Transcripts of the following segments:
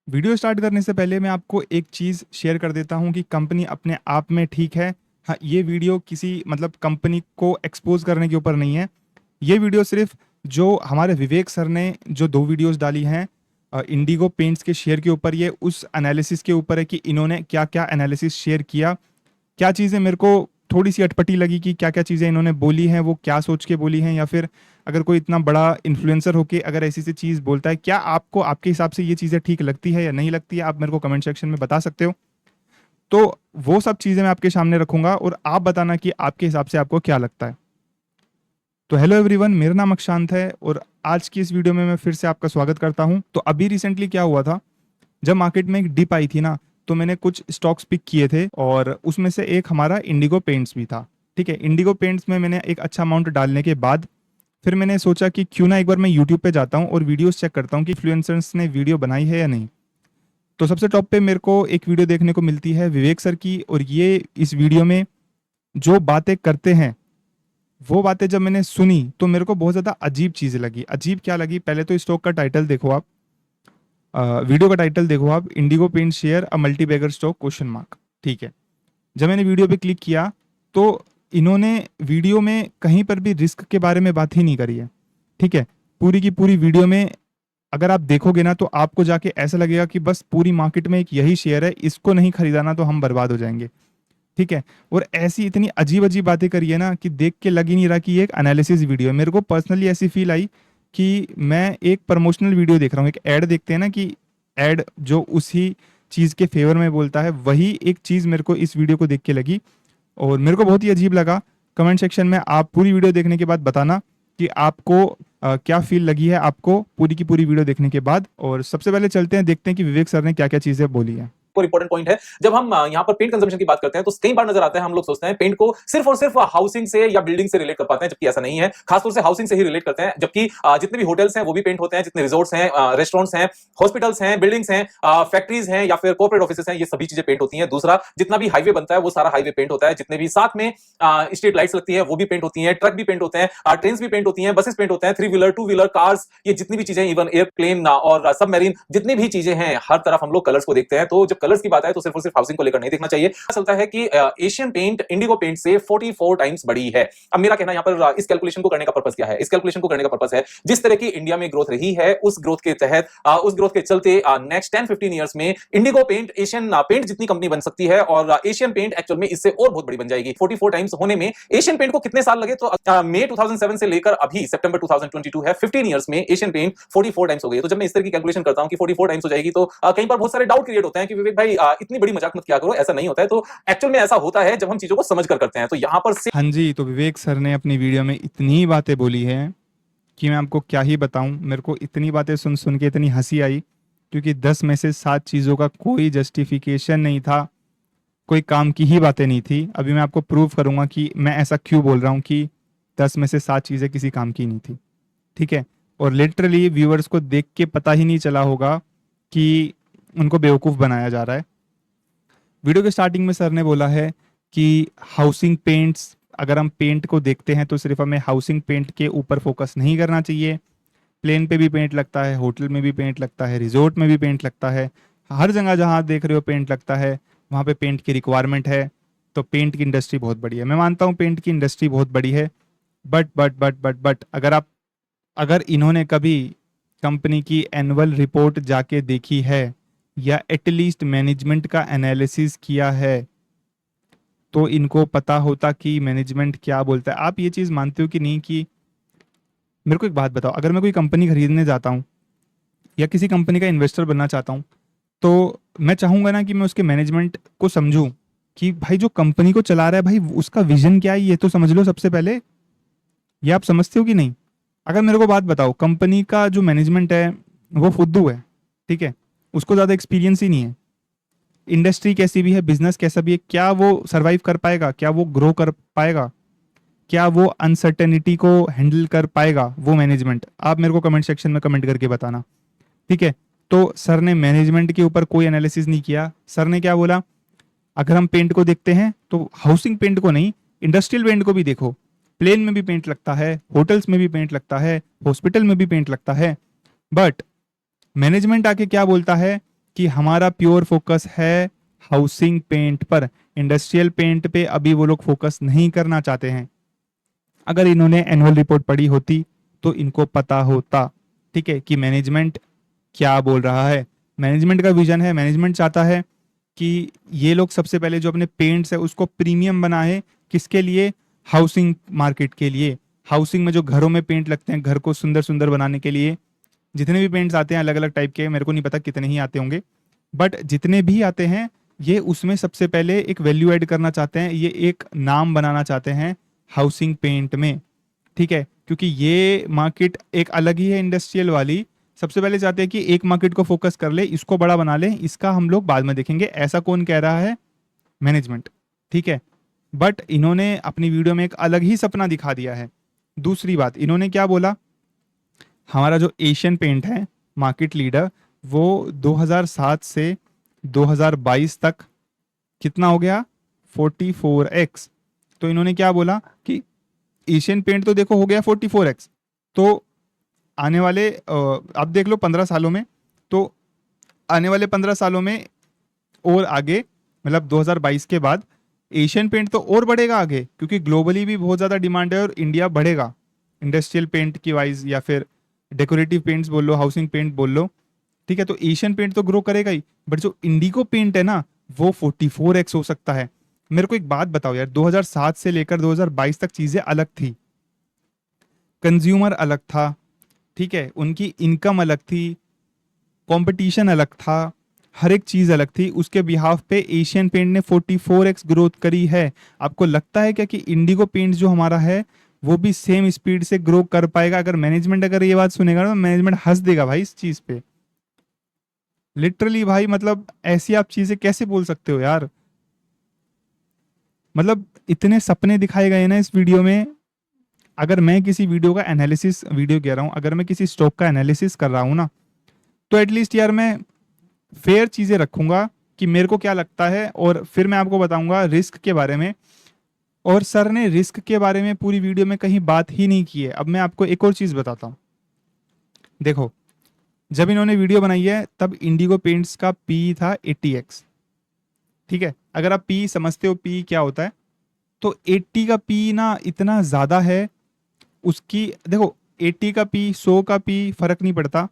Video start करने से पहले मैं आपको एक चीज़ शेयर कर देता हूँ कि कंपनी अपने आप में ठीक है। हाँ, ये वीडियो किसी मतलब कंपनी को एक्सपोज करने के ऊपर नहीं है। ये वीडियो सिर्फ जो हमारे विवेक सर ने जो 2 वीडियोस डाली हैं इंडिगो पेंट्स के शेयर के ऊपर, ये उस एनालिसिस के ऊपर है कि इन्होंने क्या-क्या एनालिसिस शेयर किया। क्या चीज़ें मेरे को थोड़ी-सी अटपटी लगी कि क्या-क्या चीज़ें इन्होंने बोली हैं, वो क्या सोच के बोली हैं, या फिर अगर कोई इतना बड़ा इन्फ्लुएंसर होके अगर ऐसी-ऐसी चीज़ बोलता है, क्या आपको आपके हिसाब से ये चीज़ें ठीक लगती है या नहीं लगती है? आप मेरे को कमेंट सेक्शन में बता सकते हो। तो वो सब चीज़ें मैं आपके सामने रखूँगा और आप बताना कि आपके हिसाब से आपको क्या लगता है। तो हेलो एवरीवन, मेरा नाम अक्षांत है और आज की इस वीडियो में मैं फिर से आपका स्वागत करता हूँ। तो अभी रिसेंटली क्या हुआ था, जब मार्केट में एक डिप आई थी ना, तो मैंने कुछ स्टॉक्स पिक किए थे और उसमें से एक हमारा इंडिगो पेंट्स भी था। ठीक है, इंडिगो पेंट्स में मैंने एक अच्छा अमाउंट डालने के बाद फिर मैंने सोचा कि क्यों ना एक बार मैं यूट्यूब पे जाता हूँ और वीडियोस चेक करता हूँ कि इन्फ्लुएंसर्स ने वीडियो बनाई है या नहीं। तो सबसे टॉप पे मेरे को एक वीडियो देखने को मिलती है विवेक सर की, और ये इस वीडियो में जो बातें करते हैं, वो बातें जब मैंने सुनी तो मेरे को बहुत ज़्यादा अजीब चीज़ लगी। अजीब क्या लगी, पहले तो स्टॉक का टाइटल देखो आप, वीडियो का टाइटल देखो आप, Indigo Paint share a multibagger stock question mark. ठीक है, जब मैंने वीडियो पे क्लिक किया तो इन्होंने वीडियो में कहीं पर भी रिस्क के बारे में बात ही नहीं करी है। ठीक है, पूरी की पूरी वीडियो में अगर आप देखोगे ना तो आपको जाके ऐसा लगेगा कि बस पूरी मार्केट में एक यही शेयर है, इसको नहीं खरीदा ना तो हम बर्बाद हो जाएंगे। ठीक है, और ऐसी इतनी अजीब अजीब बातें करी है ना कि देख के लग ही नहीं रहा कि ये एक एनालिसिस वीडियो है। मेरे को पर्सनली ऐसी फील आई कि मैं एक प्रमोशनल वीडियो देख रहा हूँ। एक ऐड देखते हैं ना कि ऐड जो उसी चीज़ के फेवर में बोलता है, वही एक चीज़ मेरे को इस वीडियो को देख के लगी और मेरे को बहुत ही अजीब लगा। कमेंट सेक्शन में आप पूरी वीडियो देखने के बाद बताना कि आपको क्या फील लगी है आपको पूरी की पूरी वीडियो देखने के बाद। और सबसे पहले चलते हैं, देखते हैं कि विवेक सर ने क्या क्या चीज़ें बोली हैं। इंपॉर्टेंट पॉइंट है। जब हम यहाँ पर पेंट कंजम्पशन की बात करते हैं तो कई बार नजर आता है, हम लोग सोचते हैं पेंट को सिर्फ और सिर्फ हाउसिंग से या बिल्डिंग से रिलेट कर पाते हैं, जबकि ऐसा नहीं है। खासतौर से हाउसिंग से ही रिलेट करते हैं, जबकि जितने भी होटल्स हैं वो भी पेंट होते हैं, जितने रिजोर्ट्स हैं, रेस्टोरेंट्स हैं, हॉस्पिटल्स हैं, बिल्डिंग्स हैं, फैक्ट्रीज हैं या फिर कॉर्पोरेट ऑफिसेस हैं, ये सभी चीजें पेंट होती हैं। दूसरा, जितना भी हाईवे बनता है वो सारा हाईवे पेंट होता है। जितने भी साथ में स्ट्रीट लाइट्स लगती है वो भी पेंट होती हैं, ट्रक भी पेंट होते हैं, ट्रेन भी पेंट होती हैं, बसेस पेंट होते हैं, 3 व्हीलर 2 व्हीलर कार्स, ये जितनी भी चीजें, इवन एयरप्लेन और सबमरीन, जितनी भी चीजें हैं, हर तरफ हम लोग कलर्स को देखते हैं। तो जब कलर्स की बात आए तो सिर्फ और सिर्फ हाउसिंग को लेकर नहीं देखना चाहिए। पता चलता है कि एशियन पेंट इंडिगो पेंट से 44 टाइम्स बड़ी है। अब मेरा कहना यहाँ पर इस कैलकुलेशन को करने का पर्पस क्या है? इस कैलकुलेशन को करने का पर्पस है, जिस तरह की इंडिया में ग्रोथ रही है उस ग्रोथ के तहत, उस ग्रोथ के चलते नेक्स्ट 10-15 ईयर्स में इंडिगो पेंट एशियन पेंट जितनी कंपनी बन सकती है और एशियन पेंट एक्चुअल में इससे और बहुत बड़ी बन जाएगी। 44 टाइम्स होने में एशियन पेंट को कितने साल लगे? तो मई 2007 से लेकर अभी सितंबर 2022 है, 15 ईयर्स में एशियन पेंट 44 टाइम्स हो गई। तो जब मैं इस तरह की कैलकुलेशन करता हूं कि 44 टाइम्स हो जाएगी तो कई बार बहुत सारे डाउट क्रिएट होते हैं कि विवेक भाई इतनी बड़ी मजाक मत किया करो, ऐसा नहीं होता है। तो एक्चुअल में ऐसा होता है जब हम चीजों को समझ कर करते हैं। तो यहां पर हाँ जी, तो विवेक सर ने अपनी वीडियो में इतनी बातें बोली हैं कि मैं आपको क्या ही बताऊं। मेरे को इतनी बातें सुन सुन के इतनी हंसी आई, क्योंकि 10 में से 7 चीज़ों का कोई जस्टिफिकेशन नहीं था, कोई काम की ही बातें नहीं थी। अभी मैं आपको प्रूव करूंगा कि मैं ऐसा क्यों बोल रहा हूँ कि 10 में से 7 चीज़ें किसी काम की नहीं थी। ठीक है, और लिटरली व्यूअर्स को देख के पता ही नहीं चला होगा कि उनको बेवकूफ़ बनाया जा रहा है। वीडियो के स्टार्टिंग में सर ने बोला है कि हाउसिंग पेंट्स, अगर हम पेंट को देखते हैं तो सिर्फ हमें हाउसिंग पेंट के ऊपर फोकस नहीं करना चाहिए। प्लेन पे भी पेंट लगता है, होटल में भी पेंट लगता है, रिजोर्ट में भी पेंट लगता है, हर जगह जहाँ आप देख रहे हो पेंट लगता है, वहाँ पे पेंट की रिक्वायरमेंट है। तो पेंट की इंडस्ट्री बहुत बड़ी है, मैं मानता हूँ पेंट की इंडस्ट्री बहुत बड़ी है। बट अगर इन्होंने कभी कंपनी की एनुअल रिपोर्ट जाके देखी है या एटलीस्ट मैनेजमेंट का एनालिसिस किया है, तो इनको पता होता कि मैनेजमेंट क्या बोलता है। आप ये चीज़ मानते हो कि नहीं कि, मेरे को एक बात बताओ, अगर मैं कोई कंपनी खरीदने जाता हूँ या किसी कंपनी का इन्वेस्टर बनना चाहता हूँ, तो मैं चाहूँगा ना कि मैं उसके मैनेजमेंट को समझूं कि भाई जो कंपनी को चला रहा है भाई उसका विजन क्या है, ये तो समझ लो सबसे पहले। ये आप समझते हो कि नहीं? अगर मेरे को बात बताओ, कंपनी का जो मैनेजमेंट है वो फुद्दू है, ठीक है, उसको ज़्यादा एक्सपीरियंस ही नहीं है, इंडस्ट्री कैसी भी है, बिजनेस कैसा भी है, क्या वो सरवाइव कर पाएगा? क्या वो ग्रो कर पाएगा? क्या वो अनसर्टेनिटी को हैंडल कर पाएगा वो मैनेजमेंट? आप मेरे को कमेंट सेक्शन में कमेंट करके बताना। ठीक है, तो सर ने मैनेजमेंट के ऊपर कोई एनालिसिस नहीं किया। सर ने क्या बोला, अगर हम पेंट को देखते हैं तो हाउसिंग पेंट को नहीं, इंडस्ट्रियल पेंट को भी देखो। प्लेन में भी पेंट लगता है, होटल्स में भी पेंट लगता है, हॉस्पिटल में भी पेंट लगता है। बट मैनेजमेंट आके क्या बोलता है कि हमारा प्योर फोकस है हाउसिंग पेंट पर, इंडस्ट्रियल पेंट पे अभी वो लोग फोकस नहीं करना चाहते हैं। अगर इन्होंने एनुअल रिपोर्ट पढ़ी होती तो इनको पता होता, ठीक है, कि मैनेजमेंट क्या बोल रहा है। मैनेजमेंट का विजन है, मैनेजमेंट चाहता है कि ये लोग सबसे पहले जो अपने पेंट्स है उसको प्रीमियम बनाए। किसके लिए? हाउसिंग मार्केट के लिए। हाउसिंग में जो घरों में पेंट लगते हैं घर को सुंदर सुंदर बनाने के लिए, जितने भी पेंट्स आते हैं अलग अलग टाइप के, मेरे को नहीं पता कितने ही आते होंगे, बट जितने भी आते हैं ये उसमें सबसे पहले एक वैल्यू ऐड करना चाहते हैं, ये एक नाम बनाना चाहते हैं हाउसिंग पेंट में, ठीक है, क्योंकि ये मार्केट एक अलग ही है इंडस्ट्रियल वाली। सबसे पहले चाहते हैं कि एक मार्केट को फोकस कर ले, इसको बड़ा बना ले, इसका हम लोग बाद में देखेंगे। ऐसा कौन कह रहा है? मैनेजमेंट, ठीक है। बट इन्होंने अपनी वीडियो में एक अलग ही सपना दिखा दिया है। दूसरी बात, इन्होंने क्या बोला, हमारा जो एशियन पेंट है मार्केट लीडर, वो 2007 से 2022 तक कितना हो गया? 44x। तो इन्होंने क्या बोला कि एशियन पेंट तो देखो हो गया 44x, तो आने वाले आप देख लो 15 सालों में, तो आने वाले 15 सालों में और आगे, मतलब 2022 के बाद एशियन पेंट तो और बढ़ेगा आगे, क्योंकि ग्लोबली भी बहुत ज़्यादा डिमांड है और इंडिया बढ़ेगा इंडस्ट्रियल पेंट की वाइज, या फिर डेकोरेटिव पेंट्स बोल लो, हाउसिंग पेंट बोल लो, ठीक है। तो एशियन पेंट तो ग्रो करेगा ही, बट जो इंडिगो पेंट है ना वो 44x हो सकता है। मेरे को एक बात बताओ यार, 2007 से लेकर 2022 तक चीजें अलग थी, कंज्यूमर अलग था, ठीक है, उनकी इनकम अलग थी, कंपटीशन अलग था, हर एक चीज अलग थी। उसके बिहाफ पे एशियन पेंट ने 44x ग्रोथ करी है। आपको लगता है क्या कि इंडिगो पेंट जो हमारा है वो भी सेम स्पीड से ग्रो कर पाएगा? अगर मैनेजमेंट अगर ये बात सुनेगा तो मैनेजमेंट हंस देगा भाई इस चीज पे, लिटरली भाई। मतलब ऐसी आप चीजें कैसे बोल सकते हो यार? मतलब इतने सपने दिखाए गए ना इस वीडियो में। अगर मैं किसी वीडियो का एनालिसिस, वीडियो कह रहा हूं, अगर मैं किसी स्टॉक का एनालिसिस कर रहा हूं ना, तो एटलीस्ट यार मैं फेयर चीजें रखूंगा कि मेरे को क्या लगता है, और फिर मैं आपको बताऊंगा रिस्क के बारे में। और सर ने रिस्क के बारे में पूरी वीडियो में कहीं बात ही नहीं की है। अब मैं आपको एक और चीज बताता हूं। देखो, जब इन्होंने वीडियो बनाई है तब इंडिगो पेंट्स का पी था 80x, ठीक है। अगर आप पी समझते हो पी क्या होता है, तो 80 का पी ना इतना ज्यादा है उसकी। देखो 80 का पी, 100 का पी, फर्क नहीं पड़ता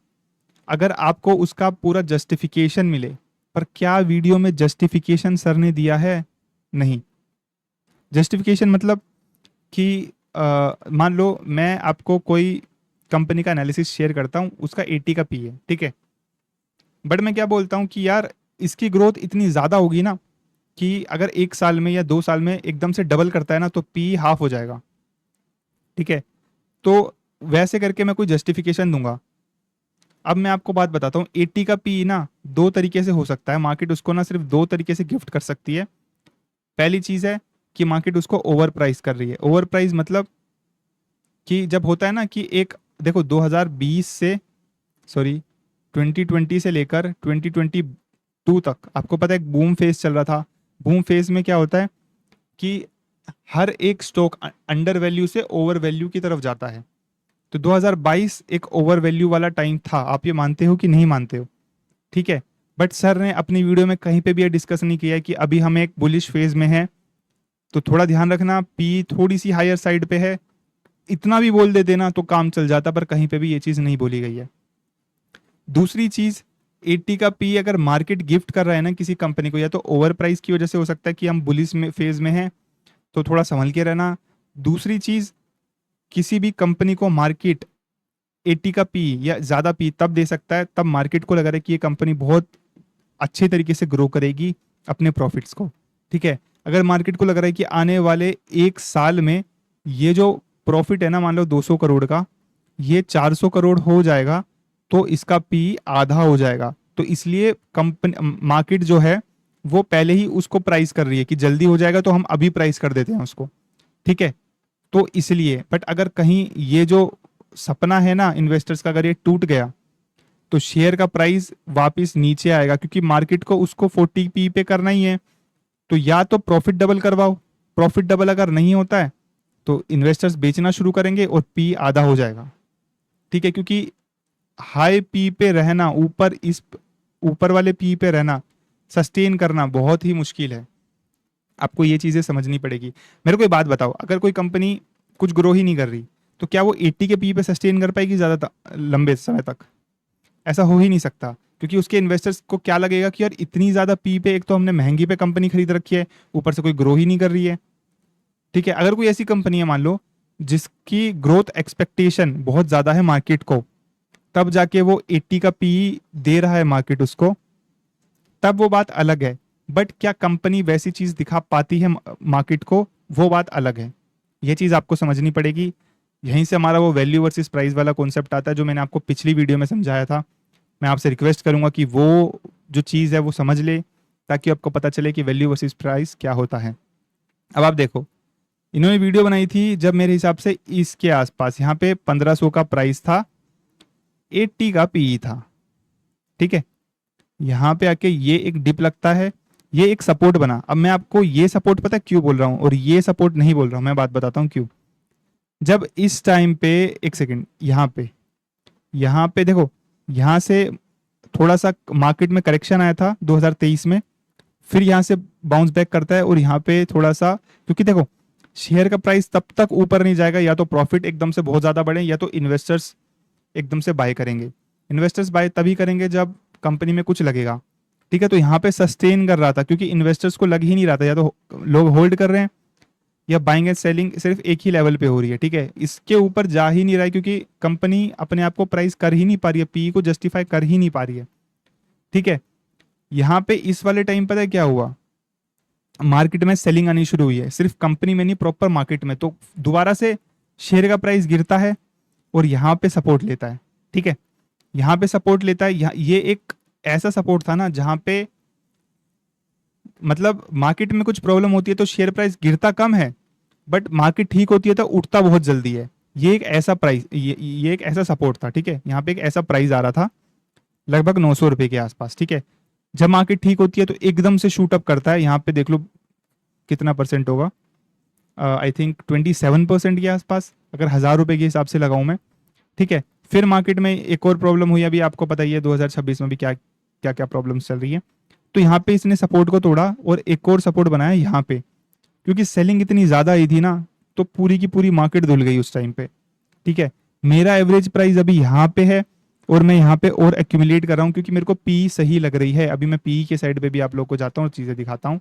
अगर आपको उसका पूरा जस्टिफिकेशन मिले। पर क्या वीडियो में जस्टिफिकेशन सर ने दिया है? नहीं। जस्टिफिकेशन मतलब कि मान लो मैं आपको कोई कंपनी का एनालिसिस शेयर करता हूँ, उसका 80 का पी है, ठीक है, बट मैं क्या बोलता हूँ कि यार इसकी ग्रोथ इतनी ज़्यादा होगी ना कि अगर 1 साल में या 2 साल में एकदम से डबल करता है ना तो पी हाफ हो जाएगा, ठीक है। तो वैसे करके मैं कोई जस्टिफिकेशन दूंगा। अब मैं आपको बात बताता हूँ, 80 का पी ना दो तरीके से हो सकता है, मार्केट उसको ना सिर्फ दो तरीके से गिफ्ट कर सकती है। पहली चीज़ है कि मार्केट उसको ओवर प्राइस कर रही है। ओवर प्राइस मतलब कि जब होता है ना कि एक, देखो 2020 से, सॉरी 2020 से लेकर 2022 तक आपको पता है एक बूम फेज चल रहा था। बूम फेज में क्या होता है कि हर एक स्टॉक अंडर वैल्यू से ओवर वैल्यू की तरफ जाता है। तो 2022 एक ओवर वैल्यू वाला टाइम था, आप ये मानते हो कि नहीं मानते हो? ठीक है। बट सर ने अपनी वीडियो में कहीं पे भी ये डिस्कस नहीं किया है कि अभी हम एक बुलिश फेज में है, तो थोड़ा ध्यान रखना पी थोड़ी सी हायर साइड पे है। इतना भी बोल देते ना तो काम चल जाता, पर कहीं पे भी ये चीज नहीं बोली गई है। दूसरी चीज, 80 का पी अगर मार्केट गिफ्ट कर रहा है ना किसी कंपनी को, या तो ओवर प्राइस की वजह से हो सकता है कि हम बुलिश में फेज में हैं, तो थोड़ा संभल के रहना। दूसरी चीज, किसी भी कंपनी को मार्केट 80 का पी या ज्यादा पी तब दे सकता है तब मार्केट को लग रहा है कि ये कंपनी बहुत अच्छे तरीके से ग्रो करेगी अपने प्रॉफिट्स को, ठीक है। अगर मार्केट को लग रहा है कि आने वाले 1 साल में ये जो प्रॉफिट है ना, मान लो 200 करोड़ का, ये 400 करोड़ हो जाएगा, तो इसका पी आधा हो जाएगा। तो इसलिए कंपनी मार्केट जो है वो पहले ही उसको प्राइस कर रही है कि जल्दी हो जाएगा तो हम अभी प्राइस कर देते हैं उसको, ठीक है। तो इसलिए, बट अगर कहीं ये जो सपना है ना इन्वेस्टर्स का अगर ये टूट गया तो शेयर का प्राइस वापस नीचे आएगा, क्योंकि मार्केट को उसको 40 पी पे करना ही है। तो या तो प्रॉफिट डबल करवाओ, प्रॉफिट डबल अगर नहीं होता है तो इन्वेस्टर्स बेचना शुरू करेंगे और पी आधा हो जाएगा, ठीक है। क्योंकि हाई पी पे रहना, ऊपर इस ऊपर वाले पी पे रहना, सस्टेन करना बहुत ही मुश्किल है। आपको ये चीज़ें समझनी पड़ेगी। मेरे को एक बात बताओ, अगर कोई कंपनी कुछ ग्रो ही नहीं कर रही तो क्या वो 80 के पी पे सस्टेन कर पाएगी ज़्यादा लंबे समय तक? ऐसा हो ही नहीं सकता, क्योंकि उसके इन्वेस्टर्स को क्या लगेगा कि यार इतनी ज़्यादा पी पे, एक तो हमने महंगी पे कंपनी खरीद रखी है, ऊपर से कोई ग्रो ही नहीं कर रही है। ठीक है, अगर कोई ऐसी कंपनी है मान लो जिसकी ग्रोथ एक्सपेक्टेशन बहुत ज़्यादा है मार्केट को, तब जाके वो 80 का पी दे रहा है मार्केट उसको, तब वो बात अलग है। बट क्या कंपनी वैसी चीज दिखा पाती है मार्केट को, वो बात अलग है। ये चीज आपको समझनी पड़ेगी। यहीं से हमारा वो वैल्यू वर्सेस प्राइस वाला कॉन्सेप्ट आता है, जो मैंने आपको पिछली वीडियो में समझाया था। मैं आपसे रिक्वेस्ट करूंगा कि वो जो चीज़ है वो समझ ले, ताकि आपको पता चले कि वैल्यू वर्सेस प्राइस क्या होता है। अब आप देखो, इन्होंने वीडियो बनाई थी जब मेरे हिसाब से इसके आसपास, यहाँ पे 1500 का प्राइस था, 80 का पीई था। ठीक है, यहाँ पे आके ये एक डिप लगता है, ये एक सपोर्ट बना। अब मैं आपको ये सपोर्ट पता है क्यों बोल रहा हूँ और ये सपोर्ट नहीं बोल रहा हूँ, मैं बात बताता हूँ क्यों। जब इस टाइम पे, एक सेकेंड, यहाँ पे देखो, यहाँ से थोड़ा सा मार्केट में करेक्शन आया था 2023 में, फिर यहाँ से बाउंस बैक करता है और यहाँ पे थोड़ा सा, क्योंकि देखो शेयर का प्राइस तब तक ऊपर नहीं जाएगा या तो प्रॉफिट एकदम से बहुत ज्यादा बढ़े, या तो इन्वेस्टर्स एकदम से बाय करेंगे। इन्वेस्टर्स बाय तभी करेंगे जब कंपनी में कुछ लगेगा। ठीक है, तो यहाँ पे सस्टेन कर रहा था क्योंकि इन्वेस्टर्स को लग ही नहीं रहा था, या तो लोग होल्ड कर रहे हैं या बाइंग एंड सेलिंग सिर्फ एक ही लेवल पे हो रही है। ठीक है, इसके ऊपर जा ही नहीं रहा है क्योंकि कंपनी अपने आप को प्राइस कर ही नहीं पा रही है, पी को जस्टिफाई कर ही नहीं पा रही है। ठीक है, यहाँ पे इस वाले टाइम पता है क्या हुआ, मार्केट में सेलिंग आनी शुरू हुई है, सिर्फ कंपनी में नहीं प्रॉपर मार्केट में। तो दोबारा से शेयर का प्राइस गिरता है और यहाँ पे सपोर्ट लेता है। ठीक है, यहाँ पे सपोर्ट लेता है, ये एक ऐसा सपोर्ट था ना जहां पे मतलब मार्केट में कुछ प्रॉब्लम होती है तो शेयर प्राइस गिरता कम है, बट मार्केट ठीक होती है तो उठता बहुत जल्दी है। ये एक ऐसा प्राइस, ये एक ऐसा सपोर्ट था। ठीक है, यहाँ पे एक ऐसा प्राइस आ रहा था लगभग 900 रुपए के आसपास। ठीक है, जब मार्केट ठीक होती है तो एकदम से शूट अप करता है। यहाँ पे देख लो कितना परसेंट होगा, आई थिंक 27% के आसपास, अगर 1000 रुपए के हिसाब से लगाऊं मैं। ठीक है, फिर मार्केट में एक और प्रॉब्लम हुई, अभी आपको पता ही है 2026 में भी क्या क्या क्या प्रॉब्लम्स चल रही है। तो यहाँ पे इसने सपोर्ट को तोड़ा और एक और सपोर्ट बनाया यहाँ पे, क्योंकि सेलिंग इतनी ज्यादा आई थी ना, तो पूरी की पूरी मार्केट धुल गई उस टाइम पे। ठीक है, मेरा एवरेज प्राइस अभी यहाँ पे है और मैं यहाँ पे और एक्यूमुलेट कर रहा हूँ क्योंकि मेरे को पी सही लग रही है। अभी मैं पी के साइड पे भी आप लोग को जाता हूँ और चीजें दिखाता हूँ।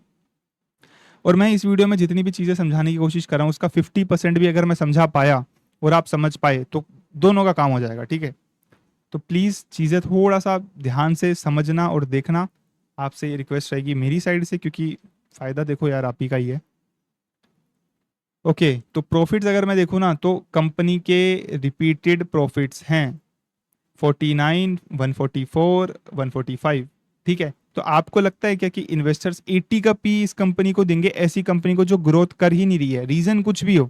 और मैं इस वीडियो में जितनी भी चीजें समझाने की कोशिश कर रहा हूँ उसका 50% भी अगर मैं समझा पाया और आप समझ पाए तो दोनों का काम हो जाएगा। ठीक है, तो प्लीज चीजें थोड़ा सा ध्यान से समझना और देखना, आपसे ये रिक्वेस्ट रहेगी मेरी साइड से, क्योंकि फायदा देखो यार आप ही का ही है। ओके, तो प्रॉफिट्स अगर मैं देखूँ ना तो कंपनी के रिपीटेड प्रॉफिट्स हैं 49, 144, 145। ठीक है, तो आपको लगता है क्या कि इन्वेस्टर्स 80 का पी इस कंपनी को देंगे, ऐसी कंपनी को जो ग्रोथ कर ही नहीं रही है? रीजन कुछ भी हो,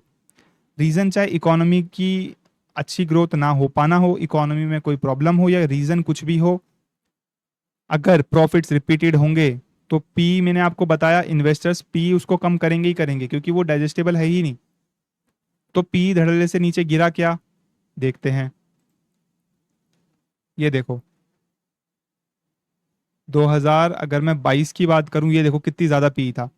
रीजन चाहे इकोनॉमी की अच्छी ग्रोथ ना हो पाना हो, इकोनॉमी में कोई प्रॉब्लम हो, या रीजन कुछ भी हो, अगर प्रॉफिट्स रिपीटेड होंगे तो पी, मैंने आपको बताया इन्वेस्टर्स पी उसको कम करेंगे ही करेंगे क्योंकि वो डाइजेस्टेबल है ही नहीं। तो पी धड़ल्ले से नीचे गिरा क्या, देखते हैं। ये देखो 2000 अगर मैं 22 की बात करूं, ये देखो कितनी ज्यादा पी था।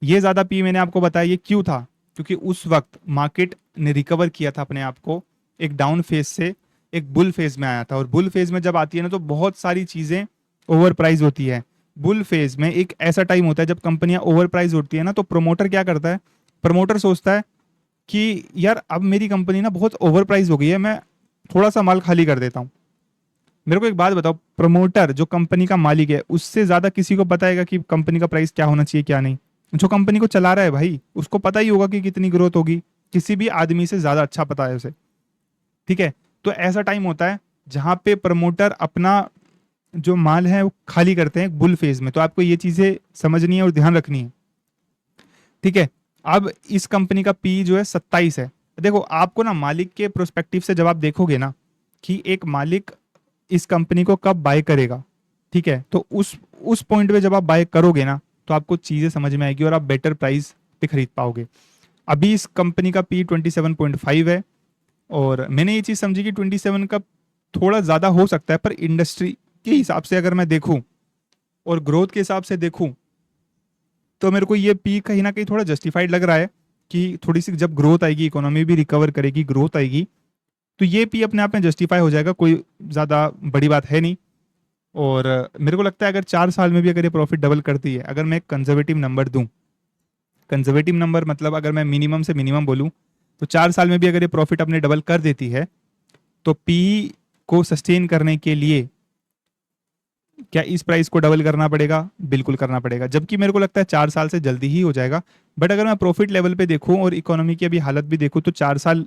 ये ज्यादा पी मैंने आपको बताया ये क्यों था, क्योंकि उस वक्त मार्केट ने रिकवर किया था अपने आप को, एक डाउन फेज से एक बुल फेज में आया था। और बुल फेज में जब आती है ना तो बहुत सारी चीजें ओवर प्राइस होती है। बुल फेज में एक ऐसा टाइम होता है जब कंपनियां ओवर प्राइस होती है ना, तो प्रमोटर क्या करता है, प्रमोटर सोचता है कि यार अब मेरी कंपनी ना बहुत ओवर प्राइस हो गई है, मैं थोड़ा सा माल खाली कर देता हूँ। मेरे को एक बात बताओ, प्रमोटर जो कंपनी का मालिक है उससे ज्यादा किसी को पता है कि कंपनी का प्राइस क्या होना चाहिए क्या नहीं? जो कंपनी को चला रहा है भाई उसको पता ही होगा कि कितनी ग्रोथ होगी, किसी भी आदमी से ज्यादा अच्छा पता है उसे। ठीक है, तो ऐसा टाइम होता है जहां पे प्रमोटर अपना जो माल है वो खाली करते हैं बुल फेज में। तो आपको ये चीजें समझनी है और ध्यान रखनी है। ठीक है, अब इस कंपनी का पी जो है 27 है। देखो आपको ना मालिक के प्रोस्पेक्टिव से जब आप देखोगे ना कि एक मालिक इस कंपनी को कब बाय करेगा, ठीक है, तो उस पॉइंट पे जब आप बाय करोगे ना तो आपको चीजें समझ में आएगी और आप बेटर प्राइस पे खरीद पाओगे। अभी इस कंपनी का पी 27.5 है और मैंने ये चीज समझी कि 27 का थोड़ा ज्यादा हो सकता है, पर इंडस्ट्री के हिसाब से अगर मैं देखूं और ग्रोथ के हिसाब से देखूं तो मेरे को ये पी कहीं ना कहीं थोड़ा जस्टिफाइड लग रहा है कि थोड़ी सी जब ग्रोथ आएगी, इकोनॉमी भी रिकवर करेगी, ग्रोथ आएगी, तो ये पी अपने आप में जस्टिफाई हो जाएगा, कोई ज़्यादा बड़ी बात है नहीं। और मेरे को लगता है अगर 4 साल में भी अगर ये प्रॉफिट डबल करती है, अगर मैं एक कंजर्वेटिव नंबर दूं, कंजर्वेटिव नंबर मतलब अगर मैं मिनिमम से मिनिमम बोलूं, तो 4 साल में भी अगर ये प्रॉफिट अपने डबल कर देती है, तो पी को सस्टेन करने के लिए क्या इस प्राइस को डबल करना पड़ेगा? बिल्कुल करना पड़ेगा, जबकि मेरे को लगता है 4 साल से जल्दी ही हो जाएगा। बट अगर मैं प्रॉफिट लेवल पे देखूं और इकोनॉमी की अभी हालत भी देखूं, तो 4 साल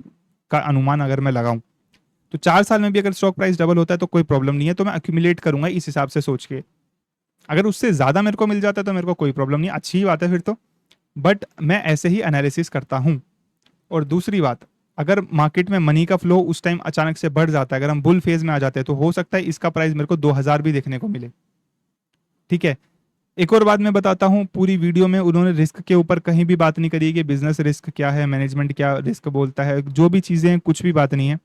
का अनुमान अगर मैं लगाऊं, तो 4 साल में भी अगर स्टॉक प्राइस डबल होता है तो कोई प्रॉब्लम नहीं है, तो मैं अक्यूमुलेट करूंगा इस हिसाब से सोच के। अगर उससे ज्यादा मेरे को मिल जाता है तो मेरे को कोई प्रॉब्लम नहीं, अच्छी ही बात है फिर तो। बट मैं ऐसे ही एनालिसिस करता हूं। और दूसरी बात, अगर मार्केट में मनी का फ्लो उस टाइम अचानक से बढ़ जाता है, अगर हम बुल फेज में आ जाते हैं, तो हो सकता है इसका प्राइस मेरे को 2000 भी देखने को मिले। ठीक है। एक और बात मैं बताता हूँ, पूरी वीडियो में उन्होंने रिस्क के ऊपर कहीं भी बात नहीं करी है कि बिजनेस रिस्क क्या है, मैनेजमेंट क्या रिस्क बोलता है, जो भी चीजें हैं कुछ भी बात नहीं है।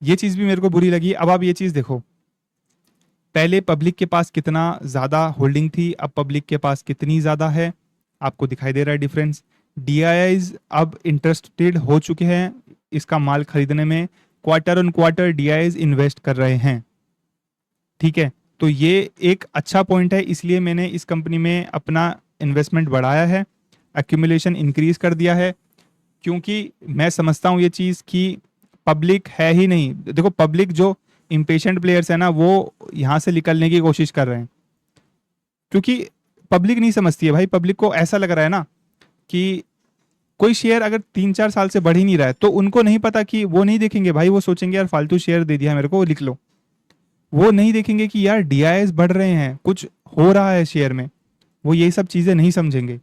ये चीज भी मेरे को बुरी लगी। अब आप ये चीज देखो, पहले पब्लिक के पास कितना ज्यादा होल्डिंग थी, अब पब्लिक के पास कितनी ज्यादा है, आपको दिखाई दे रहा है डिफरेंस। डीआईआईज अब इंटरेस्टेड हो चुके हैं इसका माल खरीदने में, quarter on quarter DIIs invest कर रहे हैं। ठीक है, तो ये एक अच्छा पॉइंट है, इसलिए मैंने इस कंपनी में अपना इन्वेस्टमेंट बढ़ाया है, एक्यूमुलेशन इंक्रीज कर दिया है, क्योंकि मैं समझता हूँ ये चीज़ कि पब्लिक है ही नहीं। देखो, पब्लिक जो इम्पेशेंट प्लेयर्स है ना, वो यहाँ से निकलने की कोशिश कर रहे हैं, क्योंकि पब्लिक नहीं समझती है भाई। पब्लिक को ऐसा लग रहा है ना कि कोई शेयर अगर 3-4 साल से बढ़ ही नहीं रहा है, तो उनको नहीं पता कि वो नहीं देखेंगे भाई, वो सोचेंगे यार फालतू शेयर दे दिया मेरे को, लिख लो। वो नहीं देखेंगे कि यार डीआईएस बढ़ रहे हैं, कुछ हो रहा है शेयर में, वो ये सब चीजें नहीं समझेंगे।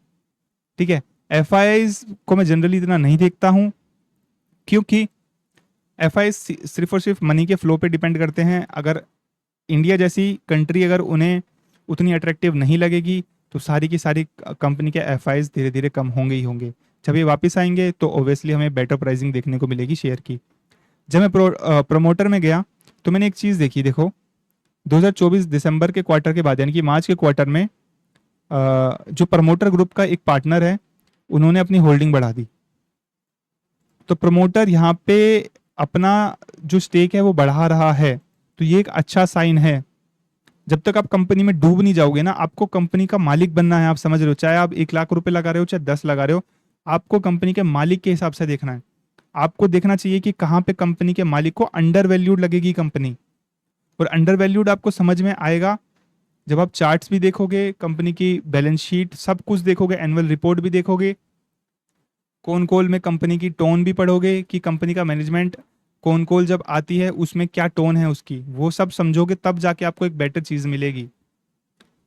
ठीक है। एफआईआईज को मैं जनरली इतना नहीं देखता हूं, क्योंकि एफआईआईज सिर्फ और सिर्फ मनी के फ्लो पे डिपेंड करते हैं। अगर इंडिया जैसी कंट्री अगर उन्हें उतनी अट्रैक्टिव नहीं लगेगी, तो सारी की सारी कंपनी के एफआईआईज धीरे धीरे कम होंगे ही होंगे। जब ये वापस आएंगे तो ऑब्वियसली हमें बेटर प्राइसिंग देखने को मिलेगी शेयर की। जब मैं प्रमोटर में गया तो मैंने एक चीज़ देखी, देखो 2024 दिसंबर के क्वार्टर के बाद, यानी कि मार्च के क्वार्टर में जो प्रमोटर ग्रुप का एक पार्टनर है, उन्होंने अपनी होल्डिंग बढ़ा दी। तो प्रमोटर यहाँ पे अपना जो स्टेक है वो बढ़ा रहा है, तो ये एक अच्छा साइन है। जब तक आप कंपनी में डूब नहीं जाओगे ना, आपको कंपनी का मालिक बनना है, आप समझ रहे हो। चाहे आप 1 लाख रुपए लगा रहे हो, चाहे 10 लगा रहे हो, आपको कंपनी के मालिक के हिसाब से देखना है। आपको देखना चाहिए कि कहाँ पे कंपनी के मालिक को अंडर वैल्यूड लगेगी कंपनी। और अंडर वैल्यूड आपको समझ में आएगा जब आप चार्ट्स भी देखोगे, कंपनी की बैलेंस शीट सब कुछ देखोगे, एनुअल रिपोर्ट भी देखोगे, कौन कॉल में कंपनी की टोन भी पढ़ोगे कि कंपनी का मैनेजमेंट कौन कॉल जब आती है उसमें क्या टोन है उसकी, वो सब समझोगे, तब जाके आपको एक बेटर चीज़ मिलेगी।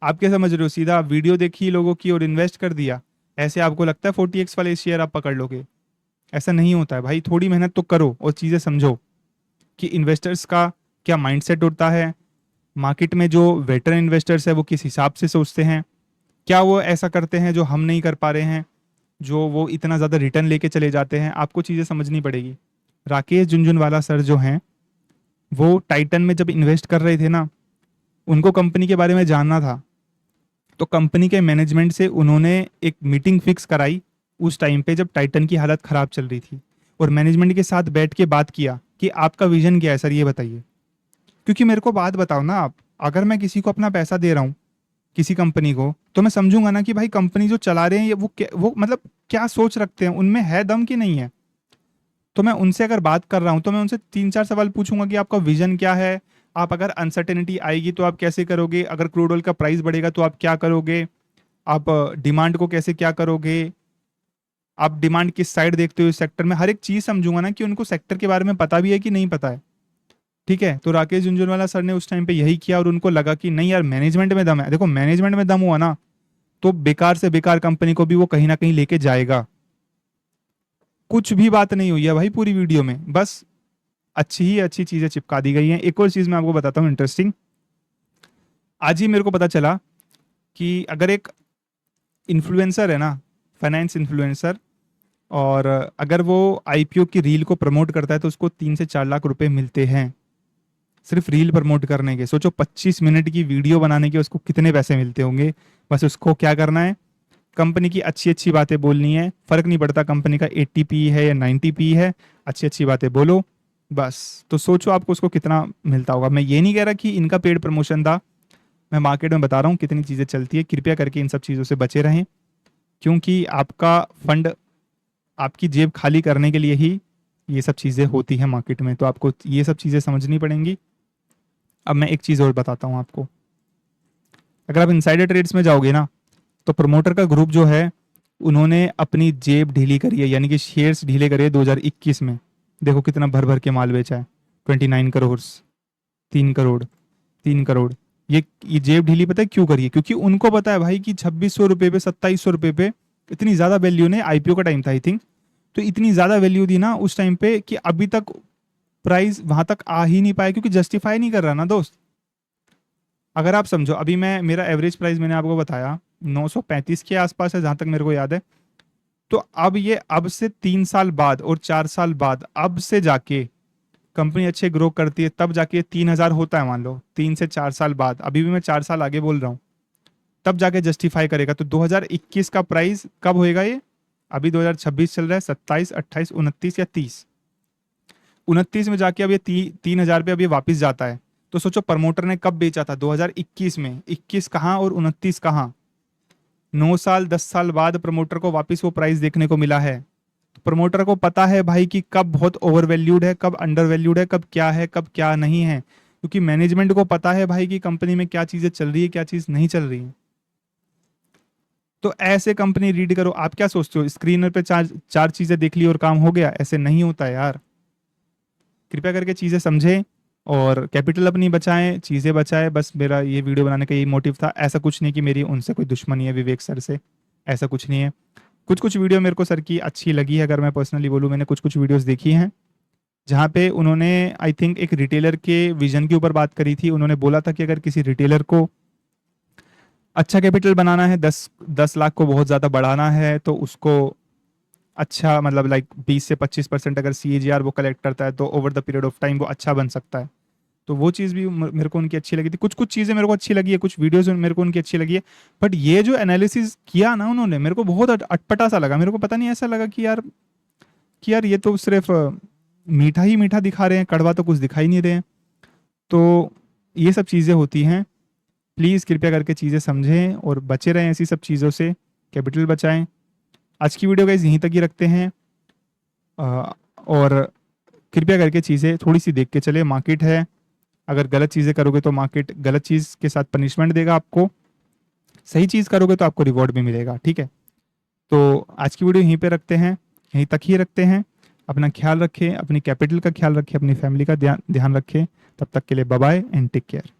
आप क्या समझ रहे हो, सीधा वीडियो देखी लोगों की और इन्वेस्ट कर दिया, ऐसे आपको लगता है 40x वाले शेयर आप पकड़ लोगे? ऐसा नहीं होता है भाई। थोड़ी मेहनत तो करो और चीज़ें समझो कि इन्वेस्टर्स का क्या माइंडसेट होता है, मार्केट में जो वेटरन इन्वेस्टर्स है वो किस हिसाब से सोचते हैं, क्या वो ऐसा करते हैं जो हम नहीं कर पा रहे हैं, जो वो इतना ज़्यादा रिटर्न लेके चले जाते हैं। आपको चीज़ें समझनी पड़ेगी। राकेश झुनझुनवाला सर जो हैं, वो टाइटन में जब इन्वेस्ट कर रहे थे ना, उनको कंपनी के बारे में जानना था, तो कंपनी के मैनेजमेंट से उन्होंने एक मीटिंग फिक्स कराई उस टाइम पे जब टाइटन की हालत ख़राब चल रही थी, और मैनेजमेंट के साथ बैठ के बात किया कि आपका विजन क्या है सर, ये बताइए। क्योंकि मेरे को बात बताओ ना आप, अगर मैं किसी को अपना पैसा दे रहा हूँ, किसी कंपनी को, तो मैं समझूंगा ना कि भाई कंपनी जो चला रहे हैं ये वो मतलब क्या सोच रखते हैं, उनमें है दम कि नहीं है। तो मैं उनसे अगर बात कर रहा हूं तो मैं उनसे 3-4 सवाल पूछूंगा कि आपका विजन क्या है, आप अगर अनसर्टेनिटी आएगी तो आप कैसे करोगे, अगर क्रूड ऑयल का प्राइस बढ़ेगा तो आप क्या करोगे, आप डिमांड को कैसे क्या करोगे, आप डिमांड किस साइड देखते हो इस सेक्टर में, हर एक चीज समझूंगा ना कि उनको सेक्टर के बारे में पता भी है कि नहीं पता है। ठीक है। तो राकेश झुनझुनवाला सर ने उस टाइम पे यही किया, और उनको लगा कि नहीं यार मैनेजमेंट में दम है। देखो, मैनेजमेंट में दम हुआ ना, तो बेकार से बेकार कंपनी को भी वो कहीं ना कहीं लेके जाएगा। कुछ भी बात नहीं हुई है भाई पूरी वीडियो में, बस अच्छी ही अच्छी चीजें चिपका दी गई हैं। एक और चीज मैं आपको बताता हूँ इंटरेस्टिंग। आज ही मेरे को पता चला कि अगर एक इन्फ्लुएंसर है ना, फाइनेंस इन्फ्लुएंसर, और अगर वो आईपीओ की रील को प्रमोट करता है तो उसको 3 से 4 लाख रुपए मिलते हैं। सिर्फ रील प्रमोट करने के। सोचो 25 मिनट की वीडियो बनाने के उसको कितने पैसे मिलते होंगे। बस उसको क्या करना है, कंपनी की अच्छी अच्छी बातें बोलनी है, फर्क नहीं पड़ता कंपनी का 80p है या 90p है, अच्छी अच्छी बातें बोलो बस। तो सोचो आपको उसको कितना मिलता होगा। मैं ये नहीं कह रहा कि इनका पेड प्रमोशन था, मैं मार्केट में बता रहा हूँ कितनी चीज़ें चलती है। कृपया करके इन सब चीज़ों से बचे रहें, क्योंकि आपका फंड, आपकी जेब खाली करने के लिए ही ये सब चीज़ें होती हैं मार्केट में। तो आपको ये सब चीज़ें समझनी पड़ेंगी। अब मैं एक चीज़ और बताता हूँ आपको। अगर आप इनसाइडर ट्रेड्स में जाओगे ना, तो प्रमोटर का ग्रुप जो है उन्होंने अपनी जेब ढीली करी है, यानी कि शेयर्स ढीले करे 2021 में। देखो कितना भर भर के माल बेचा है, 29 करोड़, 3 करोड़, 3 करोड़। ये जेब ढीली पता है क्यों करी है? क्योंकि उनको पता है भाई कि 2600 रुपये पे, 2700 रुपये पे इतनी ज़्यादा वैल्यू ने, आईपीओ का टाइम था आई थिंक, तो इतनी ज़्यादा वैल्यू दी ना उस टाइम पे कि अभी तक प्राइस वहां तक आ ही नहीं पाया, क्योंकि जस्टिफाई नहीं कर रहा ना दोस्त। अगर आप समझो, अभी मैं, मेरा एवरेज प्राइस मैंने आपको बताया 935 के आसपास है जहां तक मेरे को याद है। तो अब ये, अब से 3 साल बाद और 4 साल बाद, अब से जाके कंपनी अच्छे ग्रो करती है, तब जाके 3000 होता है मान लो, 3 से 4 साल बाद, अभी भी मैं 4 साल आगे बोल रहा हूँ, तब जाके जस्टिफाई करेगा। तो 2021 का प्राइस कब होएगा ये? अभी 2026 चल रहा है, 27, 28, 29 या 30, 29 में जाके अब ये 3000 पे अब ये वापस जाता है। तो सोचो प्रमोटर ने कब बेचा था? 2021 में। 21 कहाँ और 29 कहाँ? 9 साल 10 साल बाद प्रमोटर को वापस वो प्राइस देखने को मिला है। तो प्रमोटर को पता है भाई कि कब बहुत ओवर वैल्यूड है, कब अंडर वैल्यूड है, कब क्या है, कब क्या नहीं है। क्योंकि मैनेजमेंट को पता है भाई कि कंपनी में क्या चीजें चल रही है, क्या चीज नहीं चल रही है। तो ऐसे कंपनी रीड करो। आप क्या सोचते हो स्क्रीनर पे चार चार चीजें देख ली और काम हो गया? ऐसे नहीं होता यार। कृपया करके चीजें समझें और कैपिटल अपनी बचाएं, चीजें बचाएं। बस मेरा ये वीडियो बनाने का यही मोटिव था। ऐसा कुछ नहीं कि मेरी उनसे कोई दुश्मनी है विवेक सर से, ऐसा कुछ नहीं है। कुछ कुछ वीडियो मेरे को सर की अच्छी लगी है। अगर मैं पर्सनली बोलूँ, मैंने कुछ कुछ वीडियोस देखी हैं जहाँ पे उन्होंने आई थिंक एक रिटेलर के विजन के ऊपर बात करी थी। उन्होंने बोला था कि अगर किसी रिटेलर को अच्छा कैपिटल बनाना है, 10 लाख को बहुत ज़्यादा बढ़ाना है, तो उसको अच्छा, मतलब लाइक 20 से 25% अगर CAGR वो कलेक्ट करता है तो over the period of time वो अच्छा बन सकता है। तो वो चीज़ भी मेरे को उनकी अच्छी लगी थी। कुछ कुछ चीज़ें मेरे को अच्छी लगी है, कुछ वीडियोस मेरे को उनकी अच्छी लगी है। बट ये जो एनालिसिस किया ना उन्होंने, मेरे को बहुत अटपटा सा लगा। मेरे को पता नहीं, ऐसा लगा कि यार ये तो सिर्फ मीठा ही मीठा दिखा रहे हैं, कड़वा तो कुछ दिखाई नहीं रहे हैं। तो ये सब चीज़ें होती हैं। प्लीज़ कृपया करके चीज़ें समझें और बचे रहें ऐसी सब चीज़ों से, कैपिटल बचाएं। आज की वीडियो गाइस यहीं तक ही रखते हैं। और कृपया करके चीज़ें थोड़ी सी देख के चले। मार्केट है, अगर गलत चीज़ें करोगे तो मार्केट गलत चीज़ के साथ पनिशमेंट देगा आपको, सही चीज़ करोगे तो आपको रिवॉर्ड भी मिलेगा। ठीक है, तो आज की वीडियो यहीं पे रखते हैं, यहीं तक ही रखते हैं। अपना ख्याल रखें, अपनी कैपिटल का ख्याल रखें, अपनी फैमिली का ध्यान रखें। तब तक के लिए bye bye and take care.